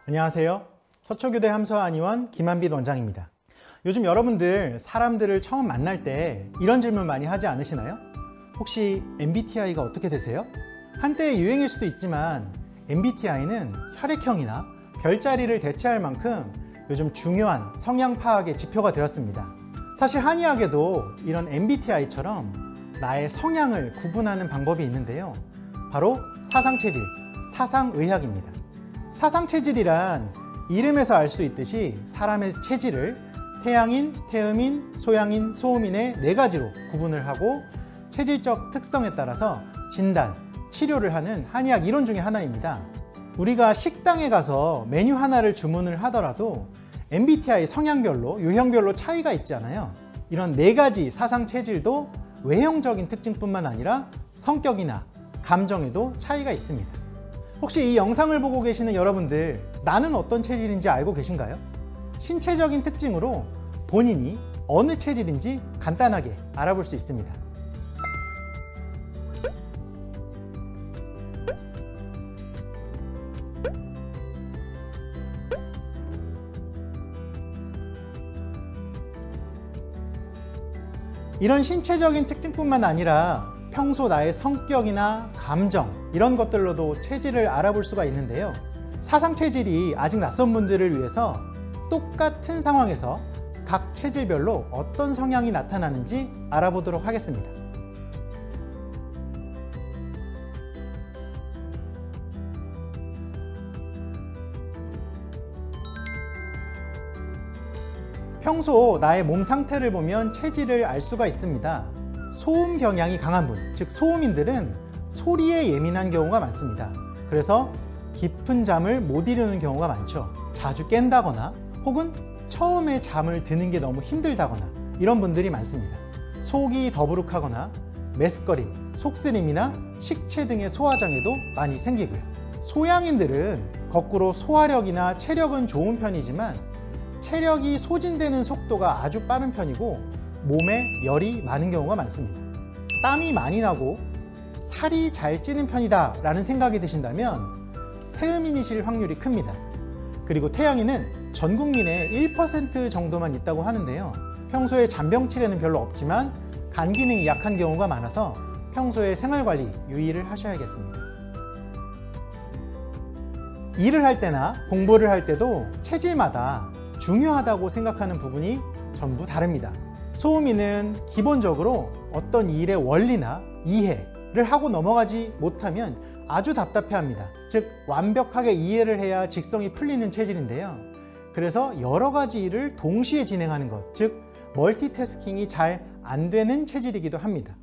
안녕하세요. 서초교대 함서한의원 김한빛 원장입니다. 요즘 여러분들 사람들을 처음 만날 때 이런 질문 많이 하지 않으시나요? 혹시 MBTI가 어떻게 되세요? 한때의 유행일 수도 있지만 MBTI는 혈액형이나 별자리를 대체할 만큼 요즘 중요한 성향 파악의 지표가 되었습니다. 사실 한의학에도 이런 MBTI처럼 나의 성향을 구분하는 방법이 있는데요. 바로 사상체질, 사상의학입니다. 사상체질이란 이름에서 알 수 있듯이 사람의 체질을 태양인, 태음인, 소양인, 소음인의 4가지로 구분을 하고 체질적 특성에 따라서 진단, 치료를 하는 한의학 이론 중에 하나입니다. 우리가 식당에 가서 메뉴 하나를 주문을 하더라도 MBTI 성향별로, 유형별로 차이가 있잖아요. 이런 4가지 사상체질도 외형적인 특징뿐만 아니라 성격이나 감정에도 차이가 있습니다. 혹시 이 영상을 보고 계시는 여러분들, 나는 어떤 체질인지 알고 계신가요? 신체적인 특징으로 본인이 어느 체질인지 간단하게 알아볼 수 있습니다. 이런 신체적인 특징뿐만 아니라 평소 나의 성격이나 감정 이런 것들로도 체질을 알아볼 수가 있는데요. 사상체질이 아직 낯선 분들을 위해서 똑같은 상황에서 각 체질별로 어떤 성향이 나타나는지 알아보도록 하겠습니다. 평소 나의 몸 상태를 보면 체질을 알 수가 있습니다. 소음 경향이 강한 분, 즉 소음인들은 소리에 예민한 경우가 많습니다. 그래서 깊은 잠을 못 이루는 경우가 많죠. 자주 깬다거나 혹은 처음에 잠을 드는 게 너무 힘들다거나 이런 분들이 많습니다. 속이 더부룩하거나 메스꺼림, 속쓰림이나 식체 등의 소화장애도 많이 생기고요. 소양인들은 거꾸로 소화력이나 체력은 좋은 편이지만 체력이 소진되는 속도가 아주 빠른 편이고 몸에 열이 많은 경우가 많습니다. 땀이 많이 나고 살이 잘 찌는 편이다 라는 생각이 드신다면 태음인이실 확률이 큽니다. 그리고 태양인은 전 국민의 1% 정도만 있다고 하는데요. 평소에 잔병치레는 별로 없지만 간 기능이 약한 경우가 많아서 평소에 생활관리 유의를 하셔야겠습니다. 일을 할 때나 공부를 할 때도 체질마다 중요하다고 생각하는 부분이 전부 다릅니다. 소음인은 기본적으로 어떤 일의 원리나 이해를 하고 넘어가지 못하면 아주 답답해합니다. 즉 완벽하게 이해를 해야 직성이 풀리는 체질인데요. 그래서 여러 가지 일을 동시에 진행하는 것, 즉 멀티태스킹이 잘 안 되는 체질이기도 합니다.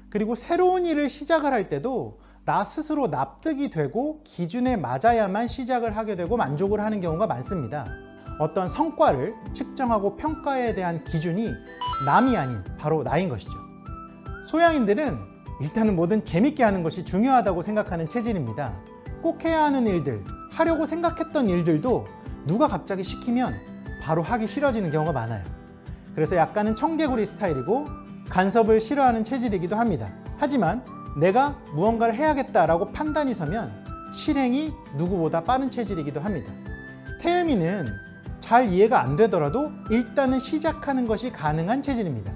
그리고 새로운 일을 시작을 할 때도 나 스스로 납득이 되고 기준에 맞아야만 시작을 하게 되고 만족을 하는 경우가 많습니다. 어떤 성과를 측정하고 평가에 대한 기준이 남이 아닌 바로 나인 것이죠. 소양인들은 일단은 뭐든 재밌게 하는 것이 중요하다고 생각하는 체질입니다. 꼭 해야 하는 일들, 하려고 생각했던 일들도 누가 갑자기 시키면 바로 하기 싫어지는 경우가 많아요. 그래서 약간은 청개구리 스타일이고 간섭을 싫어하는 체질이기도 합니다. 하지만 내가 무언가를 해야겠다라고 판단이 서면 실행이 누구보다 빠른 체질이기도 합니다. 태음인은 잘 이해가 안 되더라도 일단은 시작하는 것이 가능한 체질입니다.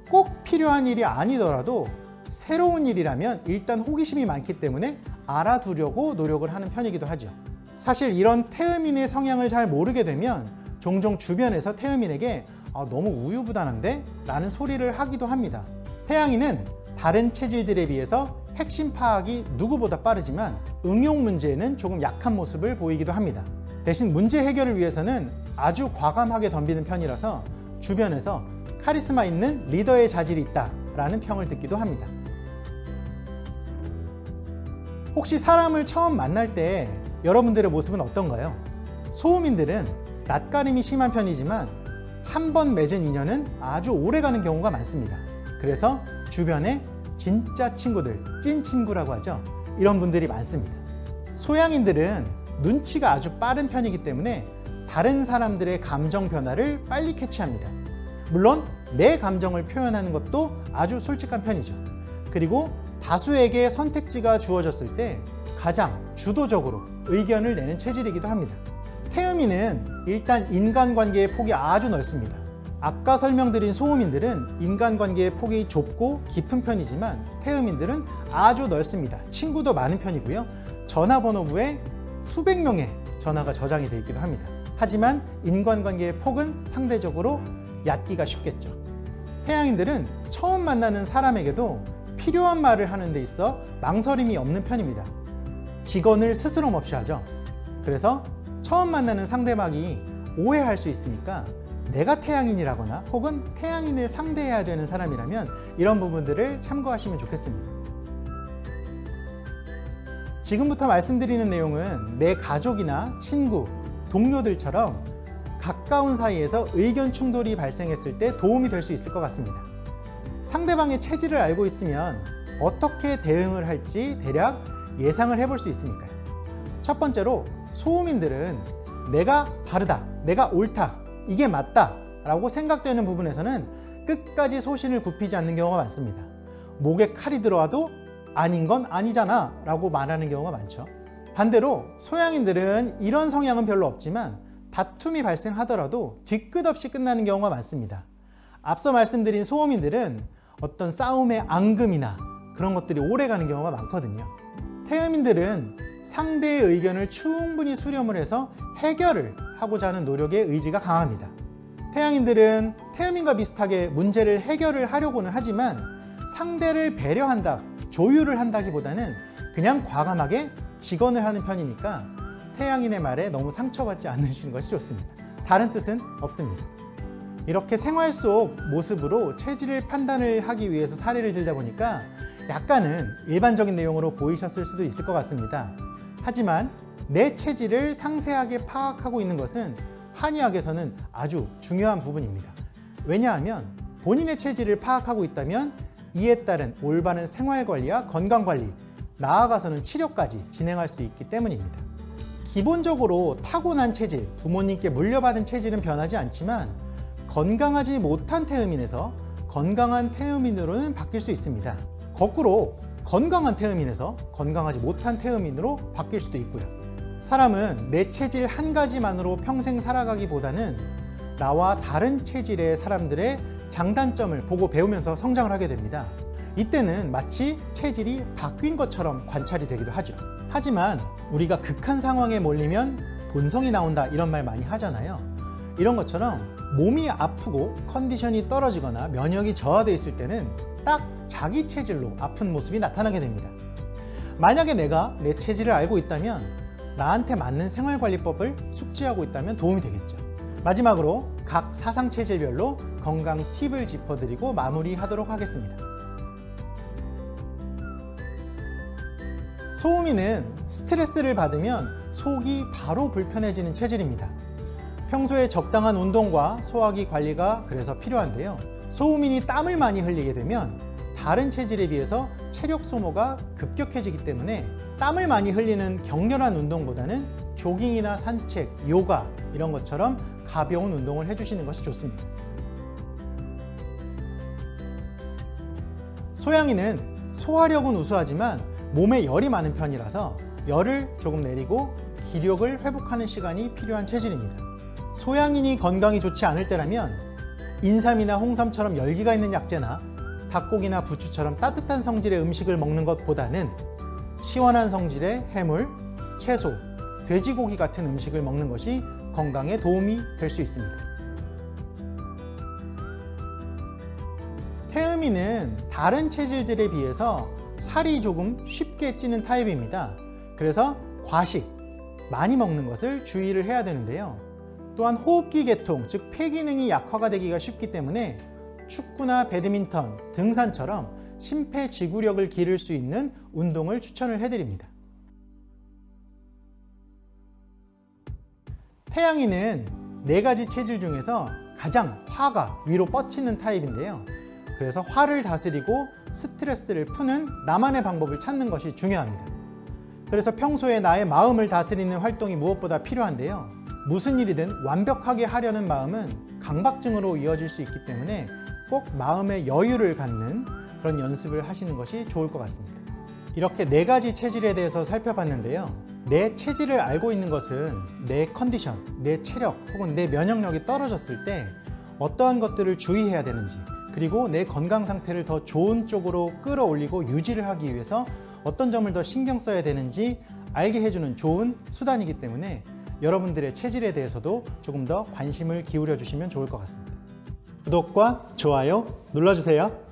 꼭 필요한 일이 아니더라도 새로운 일이라면 일단 호기심이 많기 때문에 알아두려고 노력을 하는 편이기도 하죠. 사실 이런 태음인의 성향을 잘 모르게 되면 종종 주변에서 태음인에게 너무 우유부단한데? 라는 소리를 하기도 합니다. 태양인은 다른 체질들에 비해서 핵심 파악이 누구보다 빠르지만 응용 문제에는 조금 약한 모습을 보이기도 합니다. 대신 문제 해결을 위해서는 아주 과감하게 덤비는 편이라서 주변에서 카리스마 있는 리더의 자질이 있다 라는 평을 듣기도 합니다. 혹시 사람을 처음 만날 때 여러분들의 모습은 어떤가요? 소음인들은 낯가림이 심한 편이지만 한 번 맺은 인연은 아주 오래가는 경우가 많습니다. 그래서 주변에 진짜 친구들, 찐 친구라고 하죠. 이런 분들이 많습니다. 소양인들은 눈치가 아주 빠른 편이기 때문에 다른 사람들의 감정 변화를 빨리 캐치합니다. 물론 내 감정을 표현하는 것도 아주 솔직한 편이죠. 그리고 다수에게 선택지가 주어졌을 때 가장 주도적으로 의견을 내는 체질이기도 합니다. 태음인은 일단 인간관계의 폭이 아주 넓습니다. 아까 설명드린 소음인들은 인간관계의 폭이 좁고 깊은 편이지만 태음인들은 아주 넓습니다. 친구도 많은 편이고요. 전화번호부에 수백 명의 전화가 저장이 되어 있기도 합니다. 하지만 인간관계의 폭은 상대적으로 얕기가 쉽겠죠. 태양인들은 처음 만나는 사람에게도 필요한 말을 하는 데 있어 망설임이 없는 편입니다. 직언을 스스럼 없이 하죠. 그래서 처음 만나는 상대방이 오해할 수 있으니까 내가 태양인이라거나 혹은 태양인을 상대해야 되는 사람이라면 이런 부분들을 참고하시면 좋겠습니다. 지금부터 말씀드리는 내용은 내 가족이나 친구, 동료들처럼 가까운 사이에서 의견 충돌이 발생했을 때 도움이 될 수 있을 것 같습니다. 상대방의 체질을 알고 있으면 어떻게 대응을 할지 대략 예상을 해볼 수 있으니까요. 첫 번째로 소음인들은 내가 바르다, 내가 옳다, 이게 맞다 라고 생각되는 부분에서는 끝까지 소신을 굽히지 않는 경우가 많습니다. 목에 칼이 들어와도 아닌 건 아니잖아 라고 말하는 경우가 많죠. 반대로 소양인들은 이런 성향은 별로 없지만 다툼이 발생하더라도 뒤끝 없이 끝나는 경우가 많습니다. 앞서 말씀드린 소음인들은 어떤 싸움의 앙금이나 그런 것들이 오래 가는 경우가 많거든요. 태음인들은 상대의 의견을 충분히 수렴을 해서 해결을 하고자 하는 노력의 의지가 강합니다. 태양인들은 태음인과 비슷하게 문제를 해결을 하려고는 하지만 상대를 배려한다, 조율을 한다기보다는 그냥 과감하게 직언을 하는 편이니까 태양인의 말에 너무 상처받지 않으시는 것이 좋습니다. 다른 뜻은 없습니다. 이렇게 생활 속 모습으로 체질을 판단을 하기 위해서 사례를 들다 보니까 약간은 일반적인 내용으로 보이셨을 수도 있을 것 같습니다. 하지만 내 체질을 상세하게 파악하고 있는 것은 한의학에서는 아주 중요한 부분입니다. 왜냐하면 본인의 체질을 파악하고 있다면 이에 따른 올바른 생활관리와 건강관리, 나아가서는 치료까지 진행할 수 있기 때문입니다. 기본적으로 타고난 체질, 부모님께 물려받은 체질은 변하지 않지만 건강하지 못한 태음인에서 건강한 태음인으로는 바뀔 수 있습니다. 거꾸로 건강한 태음인에서 건강하지 못한 태음인으로 바뀔 수도 있고요. 사람은 내 체질 한 가지만으로 평생 살아가기보다는 나와 다른 체질의 사람들의 장단점을 보고 배우면서 성장을 하게 됩니다. 이때는 마치 체질이 바뀐 것처럼 관찰이 되기도 하죠. 하지만 우리가 극한 상황에 몰리면 본성이 나온다 이런 말 많이 하잖아요. 이런 것처럼 몸이 아프고 컨디션이 떨어지거나 면역이 저하되어 있을 때는 딱 자기 체질로 아픈 모습이 나타나게 됩니다. 만약에 내가 내 체질을 알고 있다면 나한테 맞는 생활관리법을 숙지하고 있다면 도움이 되겠죠. 마지막으로 각 사상 체질별로 건강 팁을 짚어드리고 마무리하도록 하겠습니다. 소음인은 스트레스를 받으면 속이 바로 불편해지는 체질입니다. 평소에 적당한 운동과 소화기 관리가 그래서 필요한데요. 소음인이 땀을 많이 흘리게 되면 다른 체질에 비해서 체력 소모가 급격해지기 때문에 땀을 많이 흘리는 격렬한 운동보다는 조깅이나 산책, 요가 이런 것처럼 가벼운 운동을 해주시는 것이 좋습니다. 소양인은 소화력은 우수하지만 몸에 열이 많은 편이라서 열을 조금 내리고 기력을 회복하는 시간이 필요한 체질입니다. 소양인이 건강이 좋지 않을 때라면 인삼이나 홍삼처럼 열기가 있는 약재나 닭고기나 부추처럼 따뜻한 성질의 음식을 먹는 것보다는 시원한 성질의 해물, 채소, 돼지고기 같은 음식을 먹는 것이 건강에 도움이 될 수 있습니다. 태음인은 다른 체질들에 비해서 살이 조금 쉽게 찌는 타입입니다. 그래서 과식, 많이 먹는 것을 주의를 해야 되는데요. 또한 호흡기 계통, 즉 폐기능이 약화가 되기가 쉽기 때문에 축구나 배드민턴, 등산처럼 심폐지구력을 기를 수 있는 운동을 추천을 해드립니다. 태양인은 4가지 체질 중에서 가장 화가 위로 뻗치는 타입인데요. 그래서 화를 다스리고 스트레스를 푸는 나만의 방법을 찾는 것이 중요합니다. 그래서 평소에 나의 마음을 다스리는 활동이 무엇보다 필요한데요. 무슨 일이든 완벽하게 하려는 마음은 강박증으로 이어질 수 있기 때문에 꼭 마음의 여유를 갖는 그런 연습을 하시는 것이 좋을 것 같습니다. 이렇게 4가지 체질에 대해서 살펴봤는데요. 내 체질을 알고 있는 것은 내 컨디션, 내 체력 혹은 내 면역력이 떨어졌을 때 어떠한 것들을 주의해야 되는지, 그리고 내 건강 상태를 더 좋은 쪽으로 끌어올리고 유지를 하기 위해서 어떤 점을 더 신경 써야 되는지 알게 해주는 좋은 수단이기 때문에 여러분들의 체질에 대해서도 조금 더 관심을 기울여 주시면 좋을 것 같습니다. 구독과 좋아요 눌러주세요.